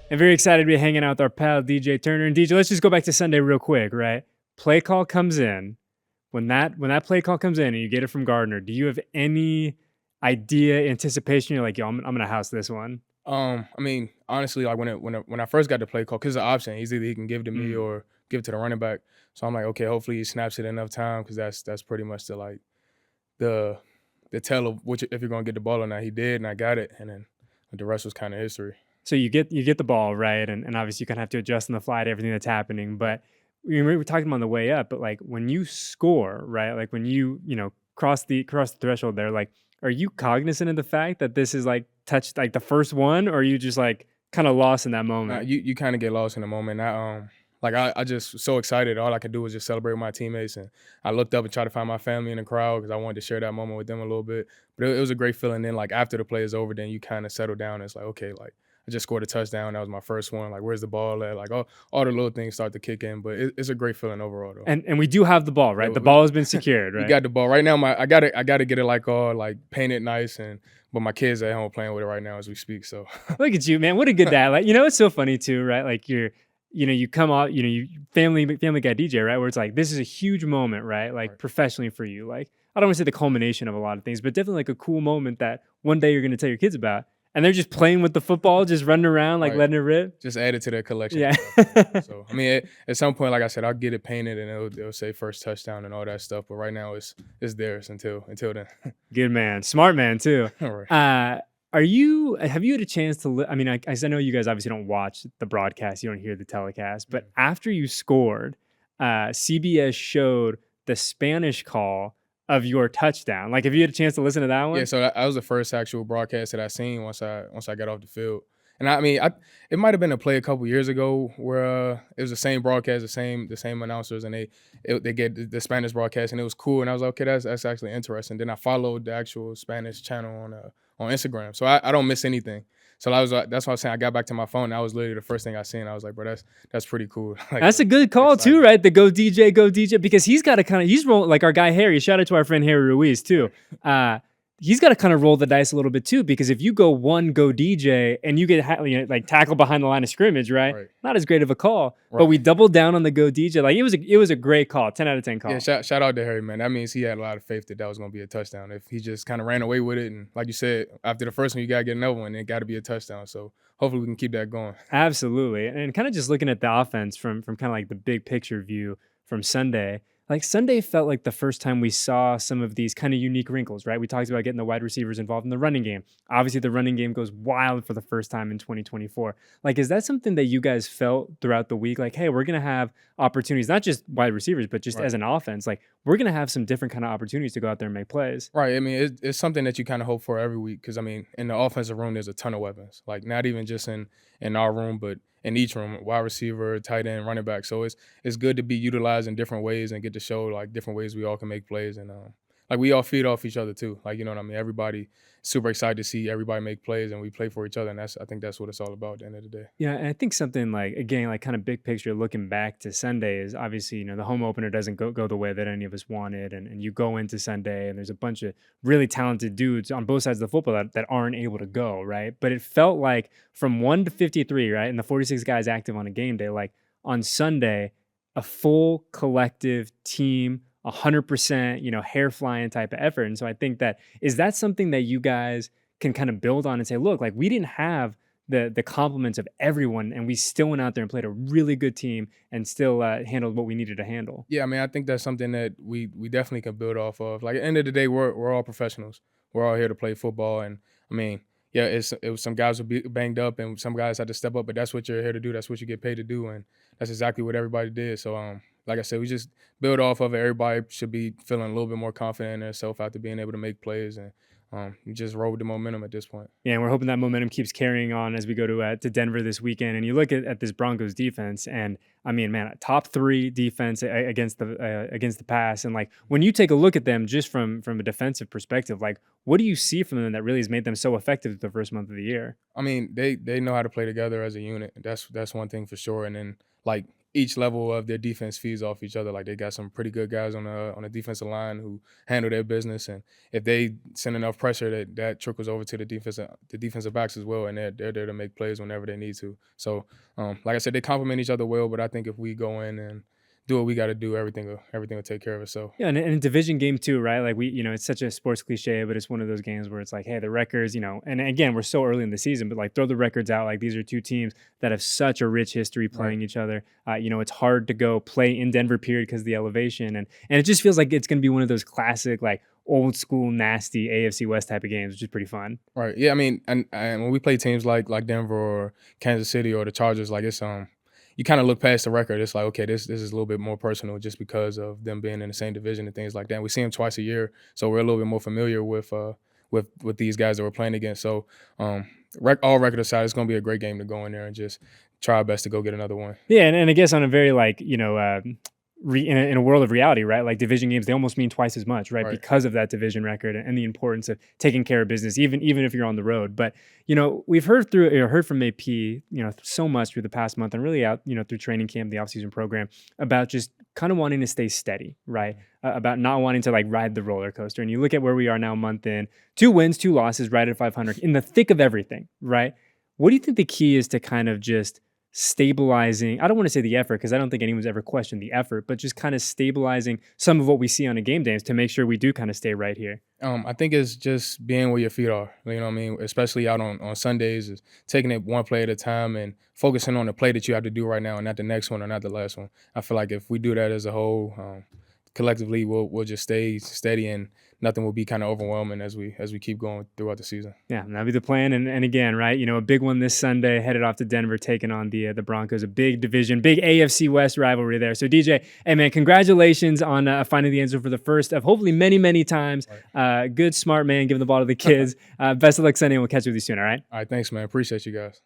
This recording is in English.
And very excited to be hanging out with our pal DJ Turner. And DJ, let's just go back to Sunday real quick, right? Play call comes in. When that play call comes in and you get it from Gardner, do you have any idea, anticipation? You're like, yo, I'm gonna house this one. I mean, honestly, like when I first got the play call, 'cause it's an option. He's either he can give it to me Mm. or give it to the running back. So I'm like, okay, hopefully he snaps it enough time, 'cause that's pretty much the the tell of which if you're gonna get the ball or not. He did, and I got it, and then the rest was kind of history. So you get the ball right, and obviously you kind of have to adjust on the fly to everything that's happening. But we were talking about on the way up. But like when you score, right? Like when you cross the threshold there, like are you cognizant of the fact that this is like touched like the first one, or are you just like kind of lost in that moment? You kind of get lost in the moment. I just was so excited. All I could do was just celebrate with my teammates, and I looked up and tried to find my family in the crowd because I wanted to share that moment with them a little bit. But it was a great feeling. Then like after the play is over, then you kind of settle down. And it's like, okay, like I just scored a touchdown. That was my first one. Like where's the ball at? Like all the little things start to kick in. But it's a great feeling overall though. And we do have the ball, Yeah, right? The ball has been secured, we right? got the ball right now. I gotta get it like all like painted nice, and but my kids at home playing with it right now as we speak. So Look at you, man. What a good dad. Like, it's so funny too, right? Like you come out, you family guy DJ, right? Where it's like, this is a huge moment, right? Like right. professionally for you. Like, I don't want to say the culmination of a lot of things, but definitely like a cool moment that one day you're going to tell your kids about. And they're just playing with the football, just running around, like Right. letting it rip. Just add it to their collection Yeah. and stuff. Yeah. So I mean, at some point, like I said, I'll get it painted and it'll say first touchdown and all that stuff. But right now, it's theirs until then. Good man. Smart man too. All right. Have you had a chance to, I mean, I know you guys obviously don't watch the broadcast, you don't hear the telecast, but after you scored, CBS showed the Spanish call of your touchdown. Like, have you had a chance to listen to that Yeah. one? So that was the first actual broadcast that I seen once I got off the field. And I mean, it might have been a play a couple years ago where it was the same broadcast, the same announcers, and they get the Spanish broadcast, and it was cool. And I was like, okay, that's actually interesting. Then I followed the actual Spanish channel on Instagram, so I don't miss anything. So that's why I was saying I got back to my phone. And that was literally the first thing I seen. I was like, bro, that's pretty cool. Like That's a good call too, exciting. right? The go DJ, because he's got to he's rolling like our guy Harry. Shout out to our friend Harry Ruiz too. He's got to kind of roll the dice a little bit too, because if you go DJ and you get like tackled behind the line of scrimmage, right? Right. Not as great of a call, but Right. we doubled down on the go DJ. Like it was a great call, 10 out of 10 call. Yeah, shout out to Harry, man. That means he had a lot of faith that was going to be a touchdown. If he just kind of ran away with it, and like you said, after the first one, you got to get another one, and it got to be a touchdown. So hopefully we can keep that going. Absolutely. And kind of just looking at the offense from kind of like the big picture view from Sunday, like Sunday felt like the first time we saw some of these kind of unique wrinkles, right? We talked about getting the wide receivers involved in the running game. Obviously, the running game goes wild for the first time in 2024. Like, is that something that you guys felt throughout the week? Like, hey, we're going to have opportunities, not just wide receivers, but just Right. as an offense. Like, we're going to have some different kind of opportunities to go out there and make plays. Right. I mean, it's something that you kind of hope for every week because, I mean, in the offensive room, there's a ton of weapons. Like, not even just in our room, but in each room, wide receiver, tight end, running back. So it's good to be utilized in different ways and get to show, like, different ways we all can make plays. And, like, we all feed off each other, too. Like, you know what I mean? Everybody super excited to see everybody make plays, and we play for each other. And I think that's what it's all about at the end of the day. Yeah, and I think something like, again, like kind of big picture looking back to Sunday is obviously, the home opener doesn't go the way that any of us wanted. And you go into Sunday and there's a bunch of really talented dudes on both sides of the football that aren't able to go, right? But it felt like from 1 to 53, right? And the 46 guys active on a game day, like on Sunday, a full collective team, 100%, hair flying type of effort. And so I think is that something that you guys can kind of build on and say, look, like we didn't have the compliments of everyone, and we still went out there and played a really good team and still handled what we needed to handle. Yeah, I mean, I think that's something that we definitely can build off of. Like at the end of the day, we're all professionals. We're all here to play football, and I mean, yeah, it was some guys would be banged up, and some guys had to step up. But that's what you're here to do. That's what you get paid to do, and that's exactly what everybody did. So, like I said, we just build off of it. Everybody should be feeling a little bit more confident in themselves after being able to make plays, and you just roll with the momentum at this point. Yeah, and we're hoping that momentum keeps carrying on as we go to Denver this weekend. And you look at this Broncos defense, and I mean, man, top 3 defense against the pass. And like when you take a look at them just from a defensive perspective, like what do you see from them that really has made them so effective the first month of the year? I mean, they know how to play together as a unit. That's one thing for sure. And then like each level of their defense feeds off each other. Like they got some pretty good guys on the defensive line who handle their business, and if they send enough pressure, that trickles over to the defensive backs as well, and they're there to make plays whenever they need to. So, like I said, they complement each other well. But I think if we go in and do what we got to do, everything will take care of itself. Yeah, and a division game too, right? Like it's such a sports cliche, but it's one of those games where it's like, hey, the records, and again, we're so early in the season, but like throw the records out. Like these are two teams that have such a rich history playing each other. It's hard to go play in Denver, period, because of the elevation, and it just feels like it's going to be one of those classic, like old school, nasty AFC West type of games, which is pretty fun. Right. Yeah. I mean, and when we play teams like Denver or Kansas City or the Chargers, like it's you kind of look past the record. It's like, okay, this is a little bit more personal just because of them being in the same division and things like that. We see them twice a year, so we're a little bit more familiar with these guys that we're playing against. So, all record aside, it's going to be a great game to go in there and just try our best to go get another one. Yeah, and I guess on a very like in a world of reality, right? Like division games, they almost mean twice as much, right? Because of that division record and the importance of taking care of business, even if you're on the road. But we've heard from AP, so much through the past month and really out, through training camp, the offseason program, about just kind of wanting to stay steady, right? About not wanting to like ride the roller coaster. And you look at where we are now, a month in, 2 wins, 2 losses, right at 500, in the thick of everything, right? What do you think the key is to kind of just stabilizing? I don't want to say the effort because I don't think anyone's ever questioned the effort, but just kind of stabilizing some of what we see on a game days to make sure we do kind of stay right here. I think it's just being where your feet are. You know what I mean? Especially out on Sundays, is taking it one play at a time and focusing on the play that you have to do right now and not the next one or not the last one. I feel like if we do that as a whole, collectively, we'll just stay steady and nothing will be kind of overwhelming as we keep going throughout the season. Yeah, that'll be the plan. And again, right, a big one this Sunday, headed off to Denver, taking on the Broncos, a big division, big AFC West rivalry there. So DJ, hey man, congratulations on finding the end zone for the first of hopefully many, many times. Good, smart man, giving the ball to the kids. Best of luck Sunday, and we'll catch you with you soon, all right? All right, thanks, man. Appreciate you guys.